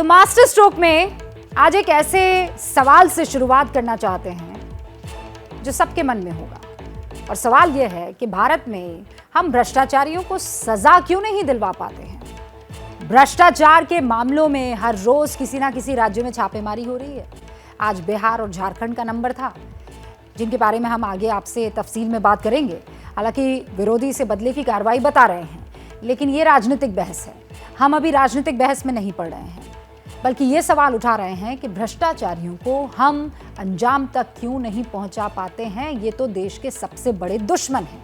तो master stroke में आज एक ऐसे सवाल से शुरुआत करना चाहते हैं जो सबके मन में होगा, और सवाल यह है कि भारत में हम भ्रष्टाचारियों को सजा क्यों नहीं दिलवा पाते हैं। भ्रष्टाचार के मामलों में हर रोज किसी ना किसी राज्य में छापेमारी हो रही है। आज बिहार और झारखंड का नंबर था, जिनके बारे में हम आगे आपसे तफसील में बात करेंगे। हालांकि विरोधी इसे बदले की कार्रवाई बता रहे हैं, लेकिन ये राजनीतिक बहस है। हम अभी राजनीतिक बहस में नहीं पड़ रहे हैं, बल्कि ये सवाल उठा रहे हैं कि भ्रष्टाचारियों को हम अंजाम तक क्यों नहीं पहुंचा पाते हैं। ये तो देश के सबसे बड़े दुश्मन हैं।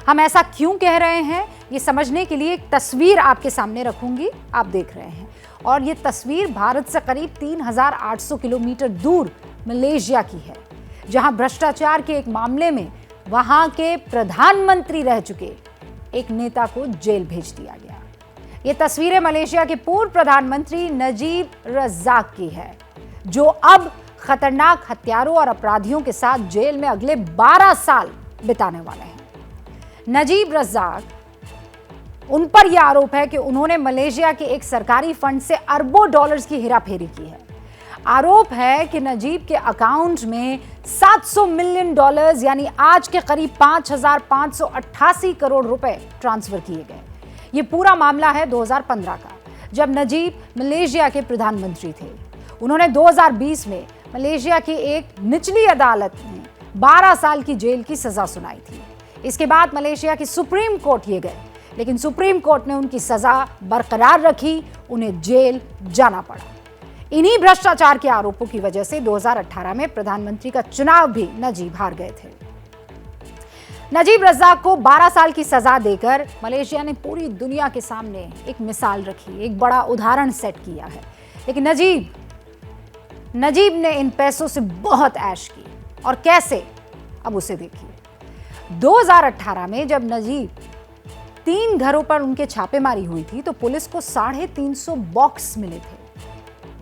हम ऐसा क्यों कह रहे हैं, ये समझने के लिए एक तस्वीर आपके सामने रखूंगी। आप देख रहे हैं, और ये तस्वीर भारत से करीब 3800 किलोमीटर दूर मलेशिया की है, जहां भ्रष्टाचार के एक मामले में वहां के प्रधानमंत्री रह चुके एक नेता को जेल भेज दिया गया। ये तस्वीरें मलेशिया के पूर्व प्रधानमंत्री नजीब रज़ाक की है, जो अब खतरनाक हत्यारों और अपराधियों के साथ जेल में अगले 12 साल बिताने वाले हैं। नजीब रज़ाक, उन पर यह आरोप है कि उन्होंने मलेशिया के एक सरकारी फंड से अरबों डॉलर्स की हेराफेरी की है। आरोप है कि नजीब के अकाउंट में 700 मिलियन डॉलर्स यानी आज के करीब 5588 करोड़ रुपए ट्रांसफर किए गए। ये पूरा मामला है 2015 का, जब नजीब मलेशिया के प्रधानमंत्री थे। उन्होंने 2020 में मलेशिया की एक निचली अदालत में 12 साल की जेल की सजा सुनाई थी। इसके बाद मलेशिया की सुप्रीम कोर्ट ये गए, लेकिन सुप्रीम कोर्ट ने उनकी सजा बरकरार रखी, उन्हें जेल जाना पड़ा। इन्हीं भ्रष्टाचार के आरोपों की वजह से 2018 में प्रधानमंत्री का चुनाव भी नजीब हार गए थे। नजीब रज़ाक को 12 साल की सजा देकर मलेशिया ने पूरी दुनिया के सामने एक मिसाल रखी, एक बड़ा उदाहरण सेट किया है। लेकिन नजीब ने इन पैसों से बहुत ऐश की, और कैसे, अब उसे देखिए। 2018 में जब नजीब 3 घरों पर उनके छापेमारी हुई थी, तो पुलिस को 350 बॉक्स मिले थे,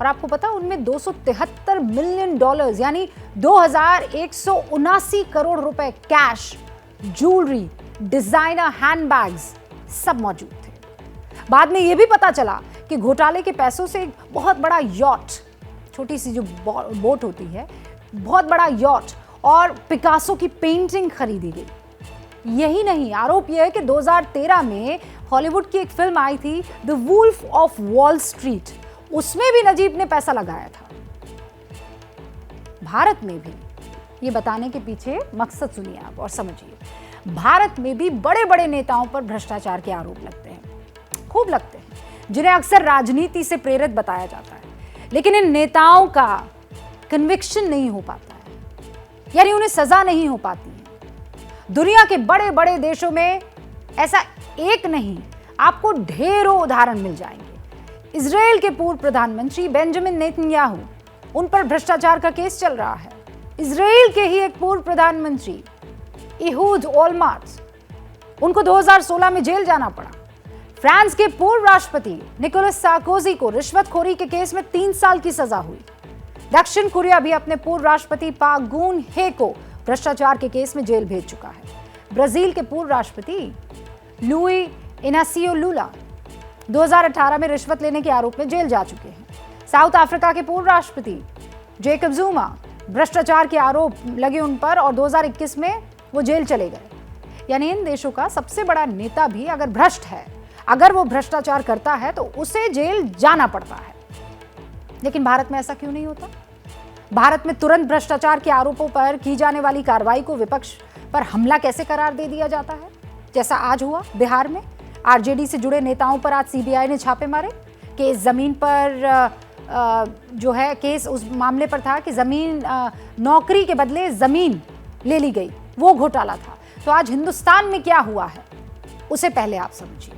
और आपको पता उनमें 273 मिलियन डॉलर्स यानी 2179 करोड़ रुपए कैश, ज्वेलरी, डिजाइनर हैंडबैग्स सब मौजूद थे। बाद में यह भी पता चला कि घोटाले के पैसों से एक बहुत बड़ा यॉट, छोटी सी जो बोट होती है, बहुत बड़ा यॉट और पिकासो की पेंटिंग खरीदी गई। यही नहीं, आरोप यह है कि 2013 में हॉलीवुड की एक फिल्म आई थी The Wolf of Wall Street, उसमें भी नजीब ने पैसा लगाया था। भारत में भी, ये बताने के पीछे मकसद सुनिए आप और समझिए। भारत में भी बड़े बड़े नेताओं पर भ्रष्टाचार के आरोप लगते हैं, खूब लगते हैं, जिन्हें अक्सर राजनीति से प्रेरित बताया जाता है, लेकिन इन नेताओं का कन्विक्शन नहीं हो पाता है, यानी उन्हें सजा नहीं हो पाती है। दुनिया के बड़े बड़े देशों में ऐसा एक नहीं, आपको ढेरों उदाहरण मिल जाएंगे। इजराइल के पूर्व प्रधानमंत्री बेंजामिन नेतन्याहू, उन पर भ्रष्टाचार का केस चल रहा है। इजराइल के ही एक पूर्व प्रधानमंत्री इहूद ओलमर्ट, उनको 2016 में जेल जाना पड़ा। फ्रांस के पूर्व राष्ट्रपति निकोलस सार्कोजी को रिश्वतखोरी के केस में 3 साल की सजा हुई। दक्षिण कोरिया भी अपने पूर्व राष्ट्रपति पाक गुन हे को भ्रष्टाचार के केस में जेल भेज चुका है। ब्राजील के पूर्व राष्ट्रपति लुई इनासियो लुला 2018 में रिश्वत लेने के आरोप में जेल जा चुके हैं। साउथ अफ्रीका के पूर्व राष्ट्रपति जेकब जुमा, भ्रष्टाचार के आरोप लगे उन पर, और 2021 में वो जेल चले गए। यानी इन देशों का सबसे बड़ा नेता भी अगर भ्रष्ट है, अगर वो भ्रष्टाचार करता है, तो उसे जेल जाना पड़ता है। लेकिन भारत में ऐसा क्यों नहीं होता? भारत में तुरंत भ्रष्टाचार के आरोपों पर की जाने वाली कार्रवाई को विपक्ष पर हमला कैसे करार दे दिया जाता है, जैसा आज हुआ बिहार में। आरजेडी से जुड़े नेताओं पर आज सीबीआई ने छापे मारे कि जमीन पर जो है केस उस मामले पर था कि जमीन नौकरी के बदले जमीन ले ली गई, वो घोटाला था। तो आज हिंदुस्तान में क्या हुआ है, उसे पहले आप समझिए।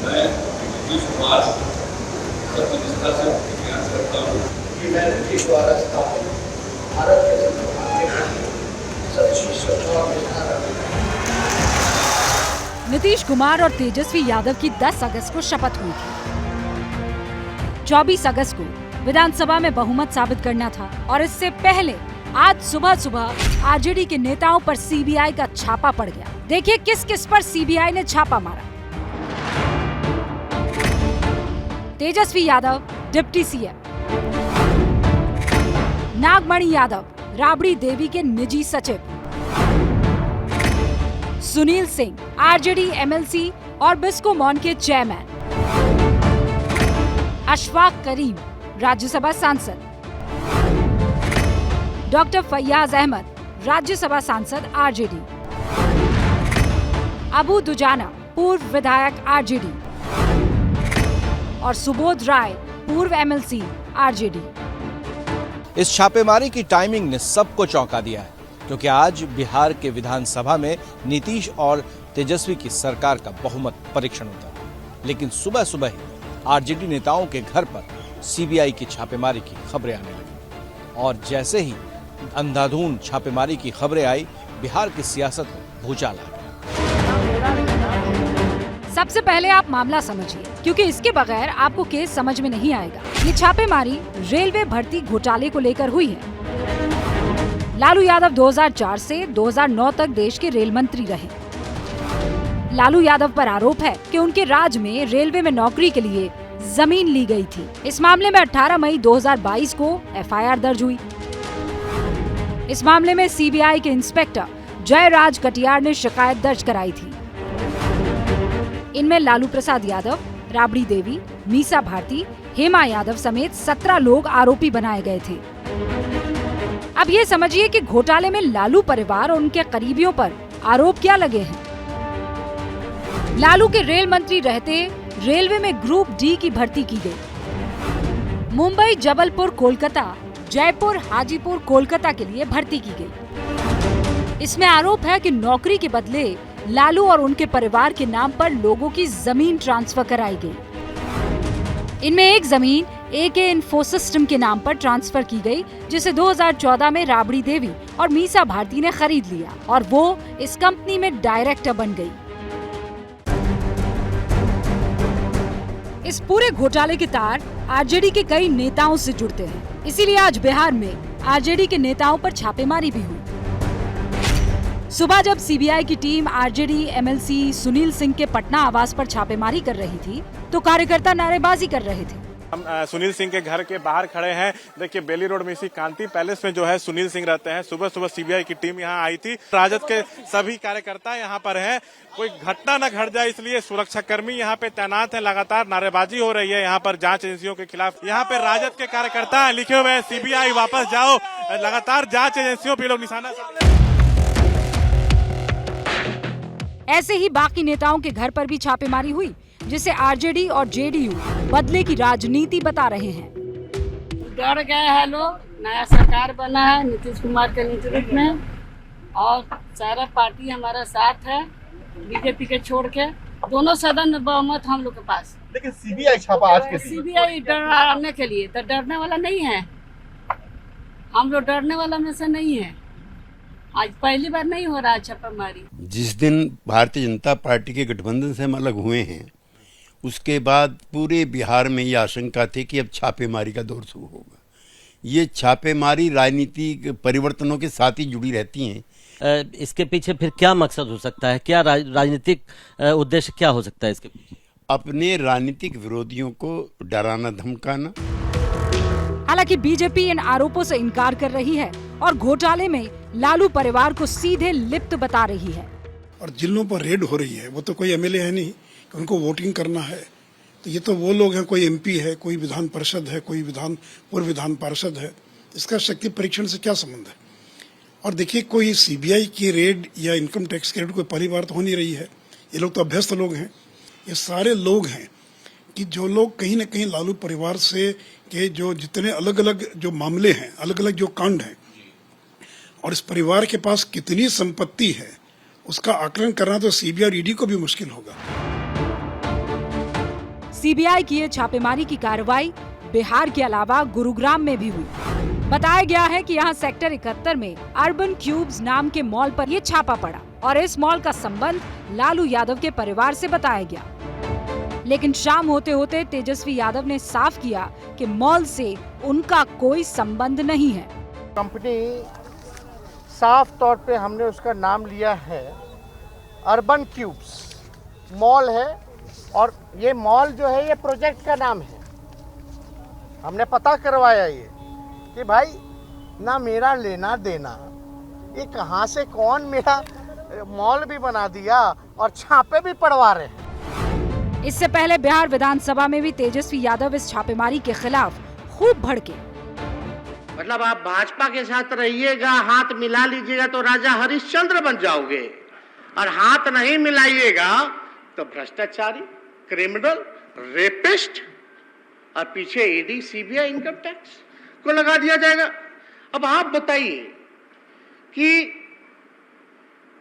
मैं नीतीश कुमार प्रतिनिधिता से प्रयास करता हूँ कि मैं नीतीश द्वारा स्थापित भारत के नीतीश कुमार और तेजस्वी यादव की 10 अगस्त को शपथ हुई थी। 24 अगस्त को विधानसभा में बहुमत साबित करना था, और इससे पहले आज सुबह सुबह आरजेडी के नेताओं पर सीबीआई का छापा पड़ गया। देखिए किस किस पर सीबीआई ने छापा मारा। तेजस्वी यादव डिप्टी सीएम, नागमणि यादव राबड़ी देवी के निजी सचिव, सुनील सिंह आरजेडी एमएलसी और बिस्कोमॉन के चेयरमैन, अशफाक करीम राज्यसभा सांसद, डॉक्टर फैयाज अहमद राज्यसभा सांसद आरजेडी, अबू दुजाना पूर्व विधायक आरजेडी और सुबोध राय पूर्व एमएलसी आरजेडी। इस छापेमारी की टाइमिंग ने सबको चौंका दिया है, क्योंकि आज बिहार के विधानसभा में नीतीश और तेजस्वी की सरकार का बहुमत परीक्षण होता है। लेकिन सुबह सुबह ही आरजेडी नेताओं के घर पर सीबीआई की छापेमारी की खबरें आने लगी और जैसे ही अंधाधुंध छापेमारी की खबरें आई, बिहार की सियासत में भूचाल आ गया। सबसे पहले आप मामला समझिए, क्योंकि इसके बगैर आपको केस समझ में नहीं आएगा। ये छापेमारी रेलवे भर्ती घोटाले को लेकर हुई है। लालू यादव 2004 से 2009 तक देश के रेल मंत्री रहे। लालू यादव पर आरोप है कि उनके राज में रेलवे में नौकरी के लिए जमीन ली गई थी। इस मामले में 18 मई 2022 को एफआईआर दर्ज हुई। इस मामले में सीबीआई के इंस्पेक्टर जयराज कटियार ने शिकायत दर्ज कराई थी। इनमें लालू प्रसाद यादव, राबड़ी देवी, मीसा भारती, हेमा यादव समेत 17 लोग आरोपी बनाए गए थे। अब ये समझिए कि घोटाले में लालू परिवार और उनके करीबियों पर आरोप क्या लगे हैं। लालू के रेल मंत्री रहते रेलवे में ग्रुप डी की भर्ती की गई। मुंबई, जबलपुर, कोलकाता, जयपुर, हाजीपुर, कोलकाता के लिए भर्ती की गई। इसमें आरोप है कि नौकरी के बदले लालू और उनके परिवार के नाम पर लोगों की जमीन ट्रांसफर कराई गई। इनमें एक जमीन एके इन्फोसिस्टम के नाम पर ट्रांसफर की गई, जिसे 2014 में राबड़ी देवी और मीसा भारती ने खरीद लिया और वो इस कंपनी में डायरेक्टर बन गई। इस पूरे घोटाले के तार आरजेडी के कई नेताओं से जुड़ते हैं, इसीलिए आज बिहार में आरजेडी के नेताओं पर छापेमारी भी हुई। सुबह जब सीबीआई की team RJD MLC Sunil Singh के पटना आवास पर छापेमारी कर रही थी, तो कार्यकर्ता नारेबाजी कर रहे थे। हम सुनील सिंह के घर के बाहर खड़े हैं। देखिए, बेली रोड में इसी कांति पैलेस में जो है सुनील सिंह रहते हैं। सुबह सुबह सीबीआई की टीम यहाँ आई थी। राजद के सभी कार्यकर्ता यहाँ पर हैं। कोई घटना न घट जाए इसलिए सुरक्षा कर्मी यहाँ पे तैनात है। लगातार नारेबाजी हो रही है यहाँ पर जांच एजेंसियों के खिलाफ। यहाँ पे राजद के कार्यकर्ता लिखे हुए हैं, सीबीआई वापस जाओ। लगातार जांच एजेंसियों पर लोग निशाना। ऐसे ही बाकी नेताओं के घर पर भी छापेमारी हुई, जिसे आरजेडी और जेडीयू बदले की राजनीति बता रहे हैं। डर गए हैं लोग। नया सरकार बना है नीतीश कुमार के नेतृत्व में और सारा पार्टी हमारा साथ है, बीजेपी के छोड़ के। दोनों सदन में बहुमत हम लोग के पास। लेकिन सीबीआई छापा आज के सीबीआई डराने के लिए, तो डरने वाला नहीं है। हम लोग डरने वाला में से नहीं है। आज पहली बार नहीं हो रहा है छापेमारी। जिस दिन भारतीय जनता पार्टी के गठबंधन से हम अलग हुए हैं, उसके बाद पूरे बिहार में ये आशंका थी कि अब छापेमारी का दौर शुरू होगा। ये छापेमारी राजनीतिक परिवर्तनों के साथ ही जुड़ी रहती हैं। इसके पीछे फिर क्या मकसद हो सकता है? क्या राजनीतिक उद्देश्य क्या हो सकता है इसके पीछे? अपने राजनीतिक विरोधियों को डराना धमकाना। हालांकि बीजेपी इन आरोपों से इनकार कर रही है और घोटाले में लालू परिवार को सीधे लिप्त बता रही है। और जिन लोगों पर रेड हो रही है वो तो कोई एमएलए है नहीं कि उनको वोटिंग करना है। तो ये तो वो लोग हैं, कोई एमपी है, कोई विधान परिषद है, कोई पूर्व विधान पार्षद है। इसका शक्ति परीक्षण से क्या संबंध है? और देखिए, कोई सीबीआई की रेड या इनकम टैक्स की रेड कोई पहली बार तो हो नहीं रही है। ये लोग तो अभ्यस्त लोग हैं। ये सारे लोग हैं कि जो लोग कहीं न कहीं लालू परिवार से के जो जितने अलग अलग जो मामले हैं, अलग अलग जो कांड हैं, और इस परिवार के पास कितनी संपत्ति है उसका आकलन करना तो सीबीआई और ईडी को भी मुश्किल होगा। सीबीआई की ये छापेमारी की कार्रवाई बिहार के अलावा गुरुग्राम में भी हुई। बताया गया है कि यहाँ सेक्टर 71 में अर्बन क्यूब्स नाम के मॉल पर ये छापा पड़ा और इस मॉल का संबंध लालू यादव के परिवार से बताया गया। लेकिन शाम होते होते तेजस्वी यादव ने साफ किया कि मॉल से उनका कोई संबंध नहीं है। कंपनी साफ तौर पे हमने उसका नाम लिया है अर्बन क्यूब्स मॉल है। और ये मॉल जो है ये प्रोजेक्ट का नाम है। हमने पता करवाया ये कि भाई ना मेरा लेना देना, ये कहाँ से कौन मेरा मॉल भी बना दिया और छापे भी पड़वा रहे हैं। इससे पहले बिहार विधानसभा में भी तेजस्वी यादव इस छापेमारी के खिलाफ खूब भड़के। मतलब आप भाजपा के साथ रहिएगा, हाथ मिला लीजिएगा तो राजा हरिश्चंद्र बन जाओगे, और हाथ नहीं मिलाइएगा तो भ्रष्टाचारी, क्रिमिनल, रेपिस्ट, और पीछे ईडी, सीबीआई, इनकम टैक्स को लगा दिया जाएगा। अब आप बताइए कि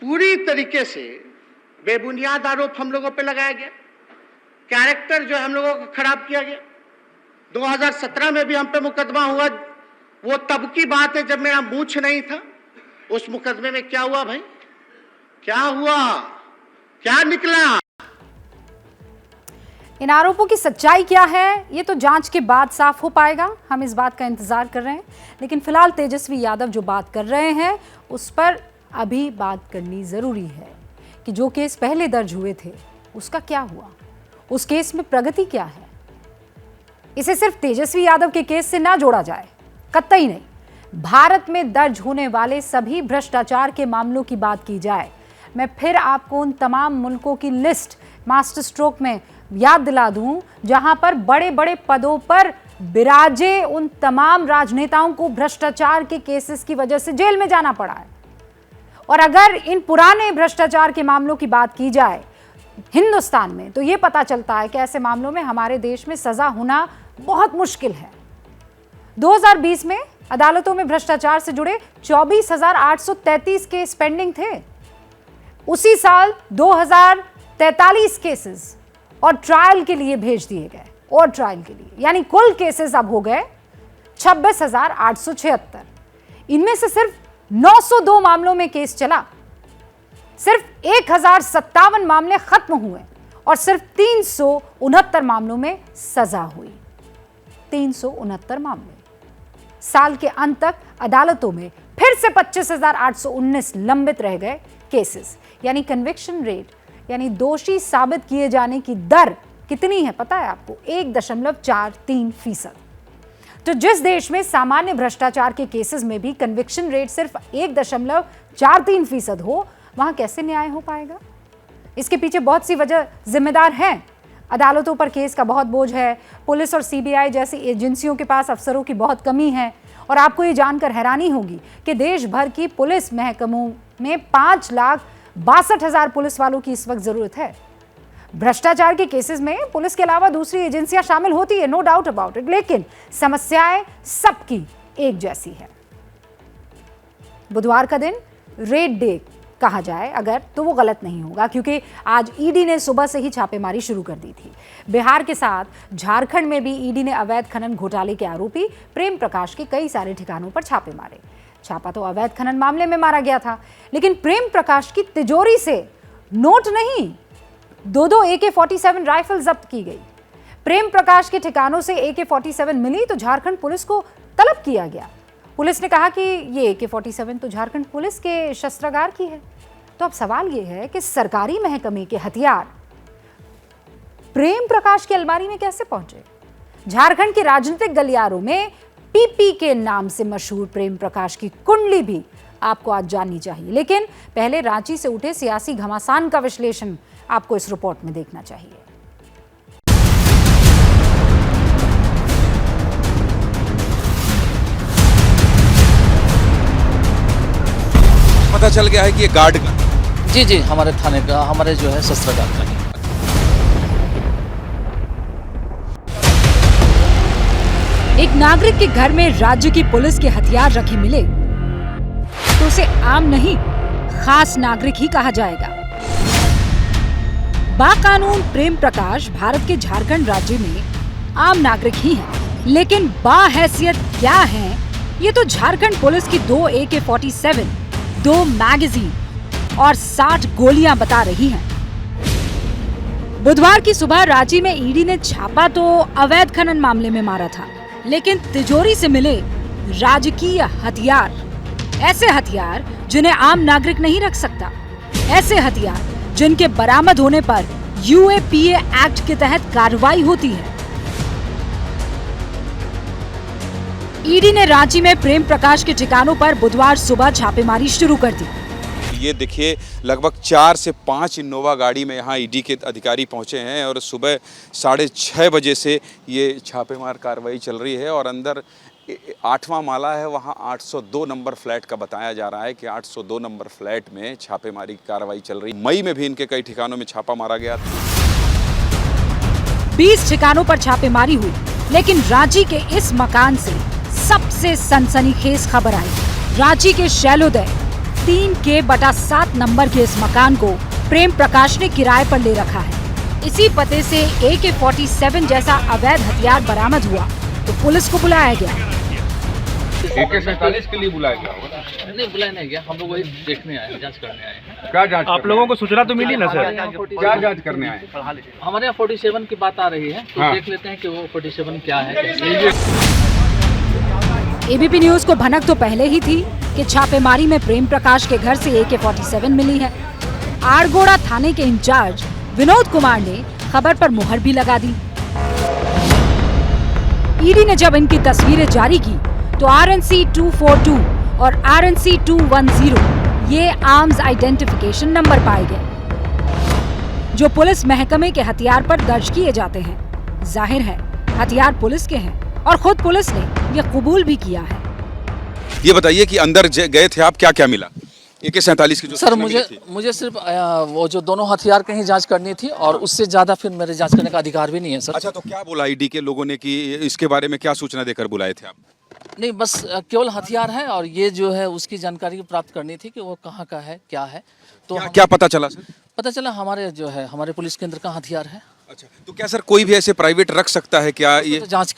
पूरी तरीके से बेबुनियाद आरोप हम लोगों पे लगाया गया, कैरेक्टर जो हम लोगों को खराब किया गया। 2017 में भी हम पे मुकदमा हुआ, वो तब की बात है जब मेरा मूंछ नहीं था। उस मुकदमे में क्या हुआ भाई, क्या हुआ, क्या निकला? इन आरोपों की सच्चाई क्या है ये तो जांच के बाद साफ हो पाएगा। हम इस बात का इंतजार कर रहे हैं, लेकिन फिलहाल तेजस्वी यादव जो बात कर रहे हैं उस पर अभी बात करनी जरूरी है कि जो केस पहले दर्ज हुए थे उसका क्या हुआ, उस केस में प्रगति क्या है। इसे सिर्फ तेजस्वी यादव के केस से ना जोड़ा जाए, कतई नहीं। भारत में दर्ज होने वाले सभी भ्रष्टाचार के मामलों की बात की जाए। मैं फिर आपको उन तमाम मुल्कों की लिस्ट मास्टर स्ट्रोक में याद दिला दूं जहां पर बड़े बड़े पदों पर बिराजे उन तमाम राजनेताओं को भ्रष्टाचार के केसेस की वजह से जेल में जाना पड़ा है। और अगर इन पुराने भ्रष्टाचार के मामलों की बात की जाए हिंदुस्तान में, तो यह पता चलता है कि ऐसे मामलों में हमारे देश में सजा होना बहुत मुश्किल है। 2020 में अदालतों में भ्रष्टाचार से जुड़े 24,833 केस पेंडिंग थे। उसी साल 2043 केसेस और ट्रायल के लिए भेज दिए गए, और ट्रायल के लिए, यानी कुल केसेस अब हो गए 26,876। इनमें से सिर्फ 902 मामलों में केस चला, सिर्फ 1,057 मामले खत्म हुए और सिर्फ 369 मामलों में सजा हुई। 369 मामले। साल के अंत तक अदालतों में फिर से 25,819 लंबित रह गए केसेस। यानी कन्विक्शन रेट, यानी दोषी साबित किए जाने की दर कितनी है पता है आपको? 1.43%। तो जिस देश में सामान्य भ्रष्टाचार के केसेस में भी कन्विक्शन रेट सिर्फ 1.43% हो, वहां कैसे न्याय हो पाएगा? इसके पीछे बहुत सी वजह जिम्मेदार हैं। अदालतों पर केस का बहुत बोझ है, पुलिस और सीबीआई जैसी एजेंसियों के पास अफसरों की बहुत कमी है। और आपको ये जानकर हैरानी होगी कि देश भर की पुलिस महकमों में 5,62,000 पुलिस वालों की इस वक्त जरूरत है। भ्रष्टाचार के केसेस में पुलिस के अलावा दूसरी एजेंसियां शामिल होती है, नो डाउट अबाउट इट, लेकिन समस्याएं सबकी एक जैसी है। बुधवार का दिन रेड डे कहा जाए अगर, तो वो गलत नहीं होगा, क्योंकि आज ईडी ने सुबह से ही छापेमारी शुरू कर दी थी। बिहार के साथ झारखंड में भी ईडी ने अवैध खनन घोटाले के आरोपी प्रेम प्रकाश के कई सारे ठिकानों पर छापे मारे। छापा तो अवैध खनन मामले में मारा गया था, लेकिन प्रेम प्रकाश की तिजोरी से नोट नहीं, 2 AK-47 राइफल जब्त की गई। प्रेम प्रकाश के ठिकानों से AK-47 मिली तो झारखंड पुलिस को तलब किया गया। पुलिस ने कहा कि ये AK-47 तो झारखंड पुलिस के शस्त्रागार की है। तो अब सवाल ये है कि सरकारी महकमे के हथियार प्रेम प्रकाश की अलमारी में कैसे पहुंचे? झारखंड के राजनीतिक गलियारों में पीपी के नाम से मशहूर प्रेम प्रकाश की कुंडली भी आपको आज जाननी चाहिए। लेकिन पहले रांची से उठे सियासी घमासान का विश्लेषण आपको इस रिपोर्ट में देखना चाहिए। पता चल गया है कि ये गार्ड का, जी हमारे थाने का, हमारे जो है शस्त्रागार का। एक नागरिक के घर में राज्य की पुलिस के हथियार रखे मिले तो उसे आम नहीं, खास नागरिक ही कहा जाएगा। बाकानून प्रेम प्रकाश भारत के झारखंड राज्य में आम नागरिक ही हैं, लेकिन बाहैसियत क्या है ये तो झारखंड पुलिस की 2 AK-47, 2 मैगजीन और 60 गोलियां बता रही हैं। बुधवार की सुबह रांची में ईडी ने छापा तो अवैध खनन मामले में मारा था, लेकिन तिजोरी से मिले राजकीय हथियार, ऐसे हथियार जिन्हें आम नागरिक नहीं रख सकता। ऐसे हथियार जिनके बरामद होने पर यूएपीए एक्ट के तहत कार्रवाई होती है। ईडी ने रांची में प्रेम प्रकाश के ठिकानों पर बुधवार सुबह छापेमारी शुरू कर दी। ये देखिए, लगभग 4 से 5 इनोवा गाड़ी में यहाँ ईडी के अधिकारी पहुँचे हैं और सुबह 6:30 बजे से ये छापेमार कार्रवाई चल रही है और अंदर 8वां माला है, वहाँ 802 नंबर फ्लैट का बताया जा रहा है कि 802 नंबर फ्लैट में छापेमारी की कार्रवाई चल रही है। मई में भी इनके कई ठिकानों में छापा मारा गया था। 20 ठिकानों पर छापेमारी हुई, लेकिन रांची के इस मकान से सबसे सनसनीखेज खबर आई। रांची के शैलोदय 3K/7 नंबर के इस मकान को प्रेम प्रकाश ने किराए पर ले रखा है। इसी पते से AK-47 जैसा अवैध हथियार बरामद हुआ तो पुलिस को बुलाया गया। AK-47 के लिए बुलाया गया होगा? नहीं, बुलाया नहीं गया, हम लोग वही देखने आए हैं, जांच करने आए हैं। क्या जांच? आप लोगों को सूचना तो मिली ना सर? क्या जांच करने आए? हमारे यहाँ 47 की बात आ रही है, तो देख लेते हैं कि वो 47 क्या है। एबीपी न्यूज को भनक तो पहले ही थी कि छापेमारी में प्रेम प्रकाश के घर से AK-47 मिली है। आड़गोड़ा थाने के इंचार्ज विनोद कुमार ने खबर पर मुहर भी लगा दी। ईडी ने जब इनकी तस्वीरें जारी की तो RNC 242 और RNC 210 ये आर्म्स आइडेंटिफिकेशन नंबर पाए गए, जो पुलिस महकमे के हथियार पर दर्ज किए जाते हैं। जाहिर है हथियार पुलिस के हैं और खुद पुलिस ने ये कबूल भी किया है। ये बताइए कि अंदर गए थे आप, क्या क्या मिला? AK-47 की जो सर मुझे सिर्फ वो जो दोनों हथियार की ही जांच करनी थी और उससे ज्यादा फिर मेरे जांच करने का अधिकार भी नहीं है सर। अच्छा, तो क्या बोला ईडी के लोगों ने कि इसके बारे में क्या सूचना देकर बुलाए थे आप? नहीं, बस केवल हथियार है और ये जो है उसकी जानकारी प्राप्त करनी थी कि वो कहाँ का है, क्या है। तो क्या पता चला सर? पता चला हमारे पुलिस केंद्र का हथियार है। अच्छा, तो क्या सर कोई भी ऐसे प्राइवेट रख सकता है क्या? ये तो जांच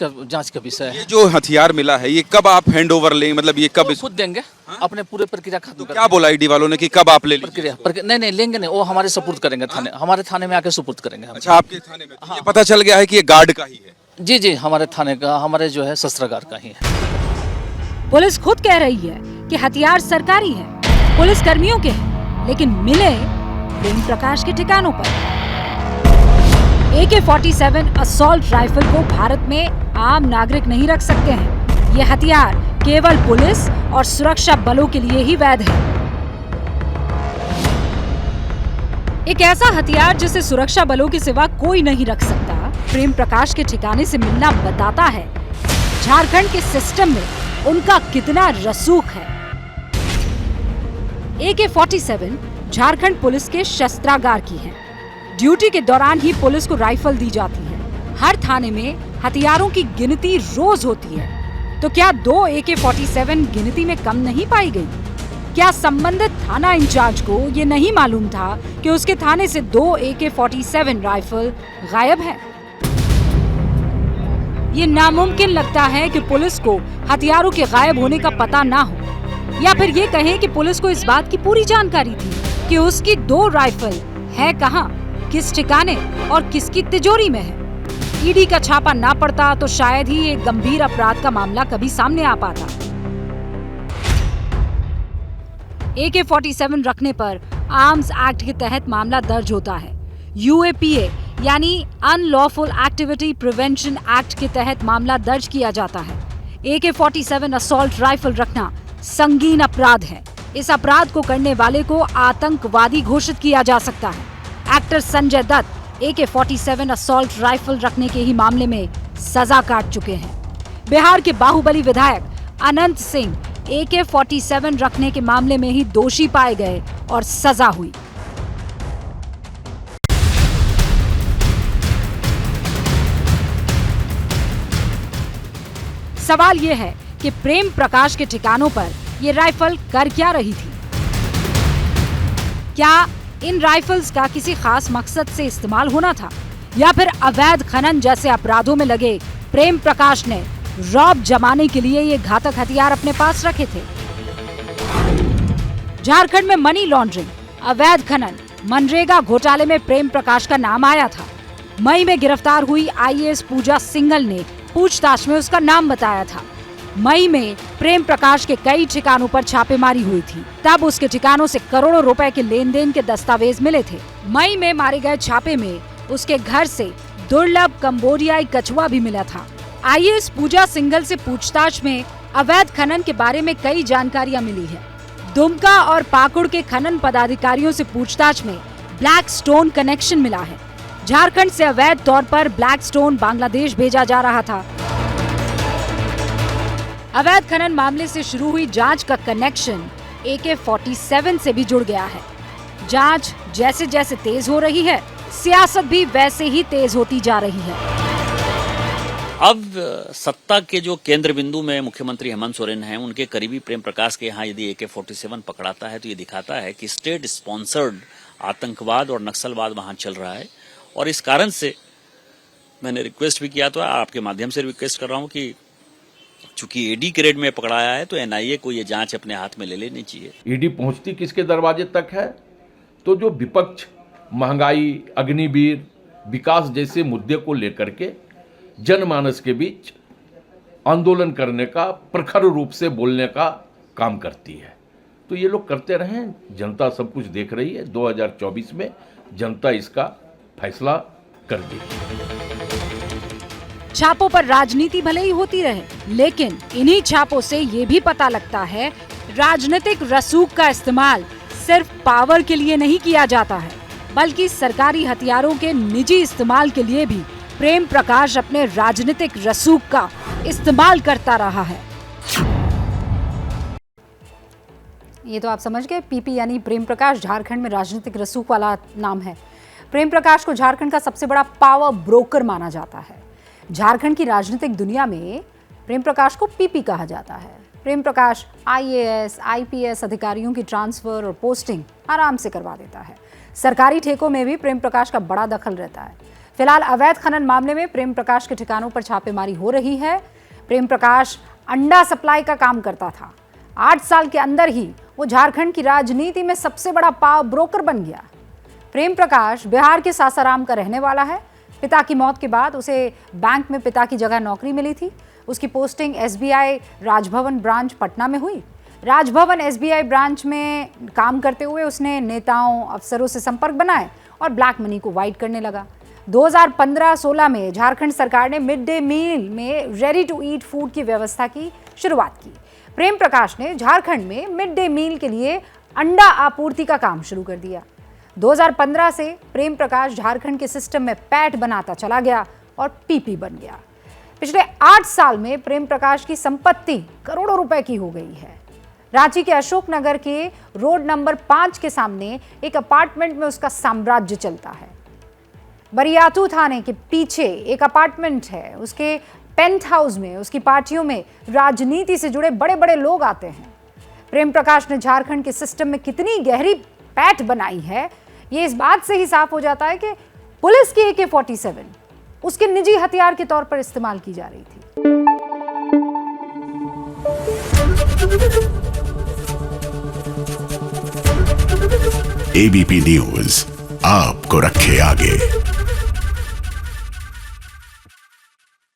का विषय है। ये जो हथियार मिला है ये कब आप हैंड ओवर लेंगे, मतलब ये कब? खुद देंगे अपने पूरे प्रक्रिया खत्म। क्या बोला ईडी वालों ने कि कब आप ले प्रक्रिया? नहीं लेंगे नहीं, वो हमारे सुपुर्द करेंगे थाने, हमारे थाने में आके सुपुर्द करेंगे। अच्छा, आपके थाने में? तो ये पता चल गया है कि ये गार्ड का ही है? जी, हमारे थाने का, हमारे जो है शस्त्रागार का ही है। पुलिस खुद कह रही है कि हथियार सरकारी है, पुलिस कर्मियों के हैं, लेकिन मिले प्रेम प्रकाश के ठिकानों पर। AK-47 असॉल्ट राइफल को भारत में आम नागरिक नहीं रख सकते हैं। ये हथियार केवल पुलिस और सुरक्षा बलों के लिए ही वैध है। एक ऐसा हथियार जिसे सुरक्षा बलों के सिवा कोई नहीं रख सकता, प्रेम प्रकाश के ठिकाने से मिलना बताता है झारखंड के सिस्टम में उनका कितना रसूख है। AK-47 झारखंड पुलिस के शस्त्रागार की है। ड्यूटी के दौरान ही पुलिस को राइफल दी जाती है। हर थाने में हथियारों की गिनती रोज होती है, तो क्या 2 AK-47 गिनती में कम नहीं पाई गई? क्या संबंधित थाना इंचार्ज को ये नहीं मालूम था कि उसके थाने से 2 AK-47 राइफल गायब है? ये नामुमकिन लगता है कि पुलिस को हथियारों के गायब होने का पता ना हो, या फिर ये कहें कि पुलिस को इस बात की पूरी जानकारी थी कि उसकी 2 राइफल है कहाँ, किस ठिकाने और किसकी तिजोरी में है। ईडी का छापा ना पड़ता तो शायद ही एक गंभीर अपराध का मामला कभी सामने आ पाता। AK-47 रखने पर आर्म्स एक्ट के तहत मामला दर्ज होता है। UAPA यानी अनलॉफुल एक्टिविटी प्रिवेंशन एक्ट के तहत मामला दर्ज किया जाता है। AK-47 असॉल्ट राइफल रखना संगीन अपराध है। इस अपराध को करने वाले को आतंकवादी घोषित किया जा सकता है। Actor Sanjay Dutt AK-47 assault rifle रखने के ही मामले में सजा काट चुके हैं। बिहार के बाहुबली विधायक अनंत सिंह AK-47 रखने के मामले में ही दोषी पाए गए और सजा हुई। सवाल यह है कि प्रेम प्रकाश के ठिकानों पर ये राइफल कर क्या रही थी? क्या इन राइफल्स का किसी खास मकसद से इस्तेमाल होना था, या फिर अवैध खनन जैसे अपराधों में लगे प्रेम प्रकाश ने रौब जमाने के लिए ये घातक हथियार अपने पास रखे थे? झारखंड में मनी लॉन्ड्रिंग, अवैध खनन, मनरेगा घोटाले में प्रेम प्रकाश का नाम आया था। मई में गिरफ्तार हुई IAS पूजा सिंघल ने पूछताछ में उसका नाम बताया था। मई में प्रेम प्रकाश के कई ठिकानों पर छापेमारी हुई थी। तब उसके ठिकानों से करोड़ों रुपए के लेन देन के दस्तावेज मिले थे। मई में मारे गए छापे में उसके घर से दुर्लभ कंबोडियाई कछुआ भी मिला था। आईएएस पूजा सिंघल से पूछताछ में अवैध खनन के बारे में कई जानकारियां मिली है। दुमका और पाकुड़ के खनन पदाधिकारियों से पूछताछ में ब्लैक स्टोन कनेक्शन मिला है। झारखंड से अवैध तौर पर ब्लैक स्टोन बांग्लादेश भेजा जा रहा था। अवैध खनन मामले से शुरू हुई जांच का कनेक्शन AK-47 से भी जुड़ गया है। जांच जैसे जैसे तेज हो रही है, सियासत भी वैसे ही तेज होती जा रही है। अब सत्ता के जो केंद्र बिंदु में मुख्यमंत्री हेमंत सोरेन हैं, उनके करीबी प्रेम प्रकाश के यहाँ यदि AK-47 पकड़ाता है तो ये दिखाता है कि स्टेट स्पॉन्सर्ड आतंकवाद और नक्सलवाद वहां चल रहा है। और इस कारण से मैंने रिक्वेस्ट भी किया, तो आपके माध्यम से रिक्वेस्ट कर रहा हूं कि चूंकि ईडी ग्रेड में पकड़ाया है तो एनआईए को ये जांच अपने हाथ में ले लेनी चाहिए। ईडी पहुंचती किसके दरवाजे तक है? तो जो विपक्ष महंगाई, अग्निवीर, विकास जैसे मुद्दे को लेकर के जनमानस के बीच आंदोलन करने का, प्रखर रूप से बोलने का काम करती है। तो ये लोग करते रहे, जनता सब कुछ देख रही है। 2024 में जनता इसका फैसला कर देगी। छापों पर राजनीति भले ही होती रहे, लेकिन इन्हीं छापों से ये भी पता लगता है राजनीतिक रसूख का इस्तेमाल सिर्फ पावर के लिए नहीं किया जाता है, बल्कि सरकारी हथियारों के निजी इस्तेमाल के लिए भी प्रेम प्रकाश अपने राजनीतिक रसूख का इस्तेमाल करता रहा है। ये तो आप समझ गए, पीपी यानी प्रेम प्रकाश झारखंड में राजनीतिक रसूख वाला नाम है। प्रेम प्रकाश को झारखंड का सबसे बड़ा पावर ब्रोकर माना जाता है। झारखंड की राजनीतिक दुनिया में प्रेम प्रकाश को पीपी कहा जाता है। प्रेम प्रकाश आईएएस, आईपीएस अधिकारियों की ट्रांसफर और पोस्टिंग आराम से करवा देता है। सरकारी ठेकों में भी प्रेम प्रकाश का बड़ा दखल रहता है। फिलहाल अवैध खनन मामले में प्रेम प्रकाश के ठिकानों पर छापेमारी हो रही है। प्रेम प्रकाश अंडा सप्लाई का काम करता था। 8 साल के अंदर ही वो झारखंड की राजनीति में सबसे बड़ा पावर ब्रोकर बन गया। प्रेम प्रकाश बिहार के सासाराम का रहने वाला है। पिता की मौत के बाद उसे बैंक में पिता की जगह नौकरी मिली थी। उसकी posting SBI Raj Bhavan branch Patna में हुई। राजभवन एसबीआई ब्रांच में काम करते हुए उसने नेताओं, अफसरों से संपर्क बनाए और ब्लैक मनी को वाइट करने लगा। 2015-16 में झारखंड सरकार ने मिड डे मील में रेडी टू ईट फूड की व्यवस्था की शुरुआत की। प्रेम प्रकाश ने झारखंड में मिड डे मील के लिए अंडा आपूर्ति का काम शुरू कर दिया। 2015 से प्रेम प्रकाश झारखंड के सिस्टम में पैठ बनाता चला गया और पीपी बन गया। पिछले 8 साल में प्रेम प्रकाश की संपत्ति करोड़ों रुपए की हो गई है। रांची के अशोक नगर के रोड नंबर 5 के सामने एक अपार्टमेंट में उसका साम्राज्य चलता है। बरियातू थाने के पीछे एक अपार्टमेंट है। उसके पेंट हाउस में उसकी पार्टियों में राजनीति से जुड़े बड़े बड़े लोग आते हैं। प्रेम प्रकाश ने झारखंड के सिस्टम में कितनी गहरी पैठ बनाई है, ये इस बात से ही साफ हो जाता है कि पुलिस की AK-47 उसके निजी हथियार के तौर पर इस्तेमाल की जा रही थी। ABP न्यूज आपको रखे आगे।